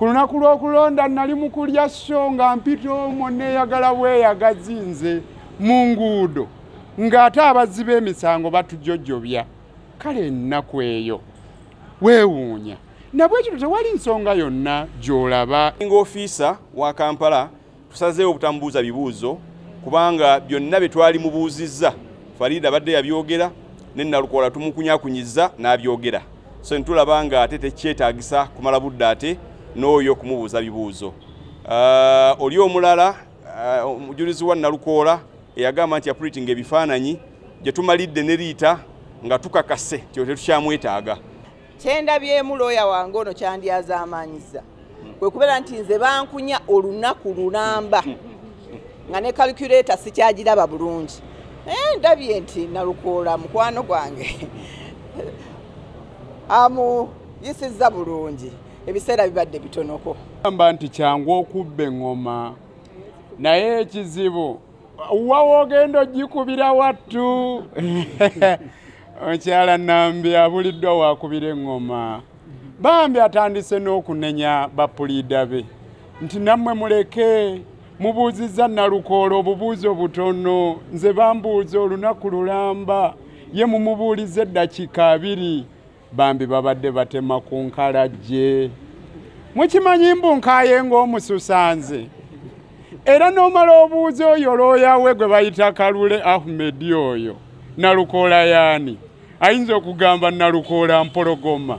ku lunaku lw'okulonda nali mu kulya so nga mpita omwo neeyagala bweyagazi nze mu nguudo ng'ate abazzi b'emisango batujjojjobya. Kale ennaku eyo weewuunya nabwe ekyo tewali nsonga yonna gy'olaba. Ng'ofiisa wa Kampala tusazeewo obutamubuuza bibuuzo kubanga byonna bye twali mubuuzizza Farida abadde yabyogera ne Nalukoola tumukunyakunyizza n'abyogera. So ntulaba nga ate tekyetaagisa kumala budde ate n'oyo kumubuuza bibuuzo. Oli omulala omujulizi wa Nalukoola eyagamba nti yapuritinga ebifaananyi gye tumalidde ne liita nga tukakase nti tetukyamwetaaga. Kyendabyemu looya wange ono kyandyazaamaanyiza kwe kubeera nti nze bankunya olunaku lulamba nga ne calculator sikyagiraba bulungi. Ndabye nti Nalukoola mukwano gwange yisizza bulungi, ebiseera bibadde bitonoko. Gamba nti kyangu okubba eŋŋoma naye ekizibu wa ogenda ogikubira wattu. Omukyala Nambi abuliddwa wakubira eŋŋoma. Bambi atandise n'okunenya bapuliida be nti nammwe muleke mubuuzizza Nalukoola obubuuzo butono, nze bambuuza olunaku lulamba ye mumubuuliza eddakiika 2. Bambi babadde batema ku nkalajje. Mukimanyi mbunkaaye ng'omususanze era n'omala obuuza oyo looya we gwe bayita Kalule Ahmed oyo Nalukoola yaani ayinza okugamba Nalukoola mpologoma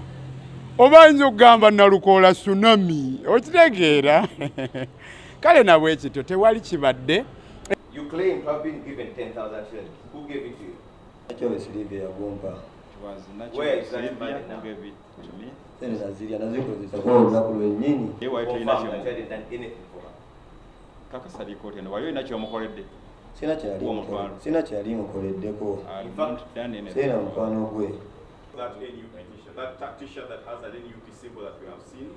oba ayinza okugamba Nalukoola tsunami. Okitegeera? Kale nabwe ekityo tewali kibadde. You claim to have been given 10,000 shillings. Who gave it to you? Actually, Silvia Gompa. Where exactly now? Gave it to me. Then Naziria Naziko is a whole couple of nini. You were told that you hadn't done anything for her. Kakasa likoti eno wayo inacho mukoledde. Sina kyali mukoleddeko. In fact, sina mukwano gwe. That NUP t-shirt, that t-shirt that has an NUP symbol that we have seen.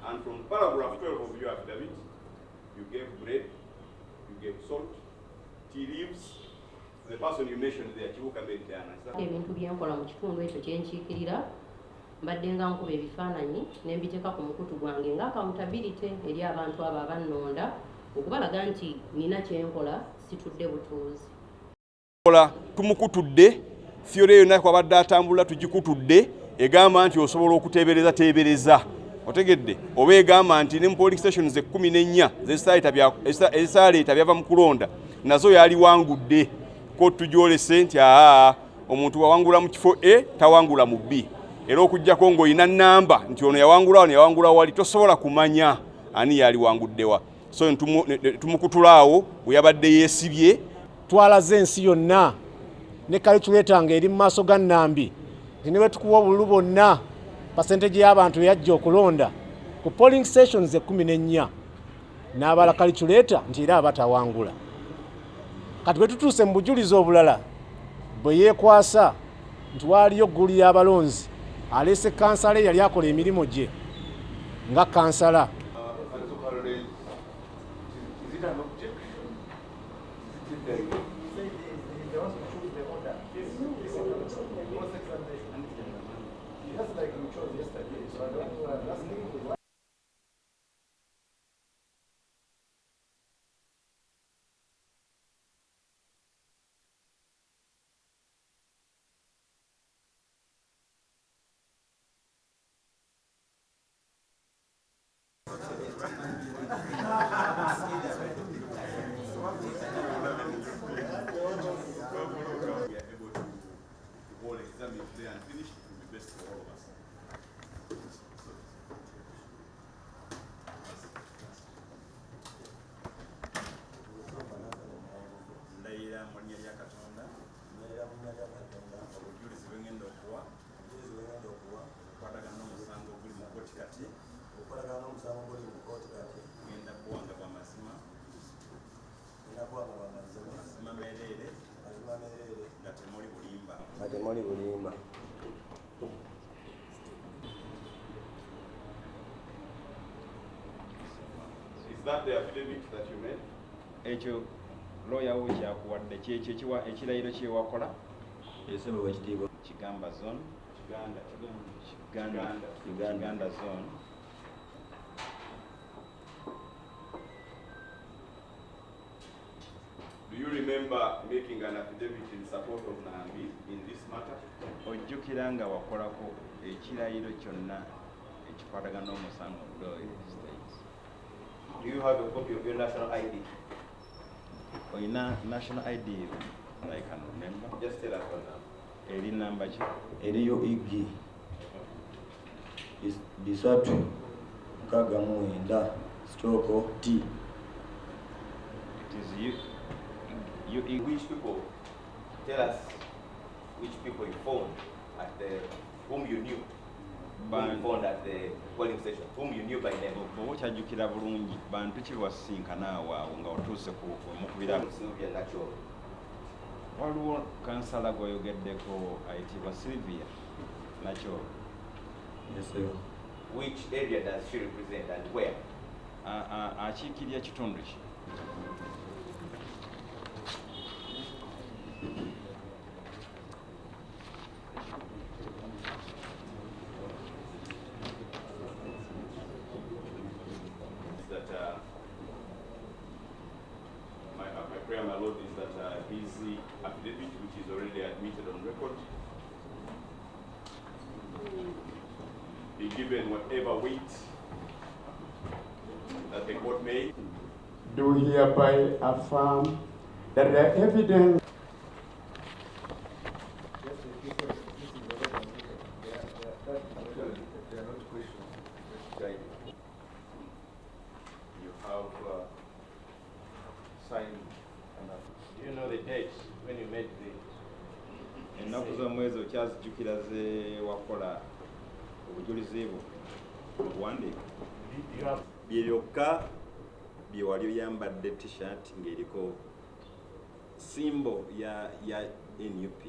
And from paragraph 12 of your affidavit, you gave bread, you gave salt, tea leaves. The person you mentioned there, Chibuka Mediterranean. Ebintu byenkola mu kitundu ekyo kyenkiikirira mbadde nga nkuba ebifaananyi ne mbiteeka ku mukutu gwange nga accountability eri abantu abo abannonda okubalaga nti nina kyenkola situdde butuuzi. Tumukutudde Fiore yonna kwabadde atambula tugikutudde egamba nti osobola okuteebereza otegedde oba egamba nti ne mu polling stations 14 ezisaleeta byava mu kulonda nazo yali wangudde ko tujolese nti omuntu wawangula mu kifo A tawangula mu B era okujjako ng'olina namba nti ono yawangula wali tosobola kumanya ani yali wanguddewa. So tumukutulaawo bwe yabadde yeesibye. Twalaze ensi yonna ne calculator nga eri mu maaso ga Nambi nti ne bwe tukuwa obululu bonna percentage y'abantu yajja okulonda ku polling stations 14 n'abala calculator nti era abatawangula. Kati bwe tutuuse mu bujulizi obulala bwe yeekwasa nti waaliyo ggulu y'abalonzi aleese kansala yali akola emirimu gye nga kansala. Is that the affidavit that you made? Ekyo lawyer wo kyakuwadde kyekyo ekirayiro kyewakola Esebo wekitiibwa Kigamba zone Uganda zone remember making an affidavit in support of Nambi in this matter? Ojjukira nga wakolako ekirayiro kyonna ekikwatagana n'omusango Glory Estates. Do you have a copy of your national ID? Oyina national ID I can remember. Just tell us one now. Eri namba ki? Eriyo igi bisatu mukaaga mu mwenda stroke T. It is you Which people? Tell us which people you phoned at the, whom you knew. Whom you phoned at the polling station, whom you knew by name. Bw'oba okyajjukira bulungi bantu ki bwasinkana awo nga otuuse ku mukubira. Sylvia Nacho. Waliwo kansala gw'oyogeddeko ayitibwa Sylvia Nacho. Yes, sir. Which area does she represent and where? Akiikirira kitundu ki? My prayer, my Lord, is that his affidavit, which is already admitted on record, be given whatever weight that the court may. Do hereby affirm that the evidence You have signed an affidavit. Do you know the date when you made the... Ennaku z'omwezi okyazijjukira ze wakola obujulizi bwo obuwandiika? Bye byokka bye wali oyambadde t-shirt ng'eriko symbol ya NUP.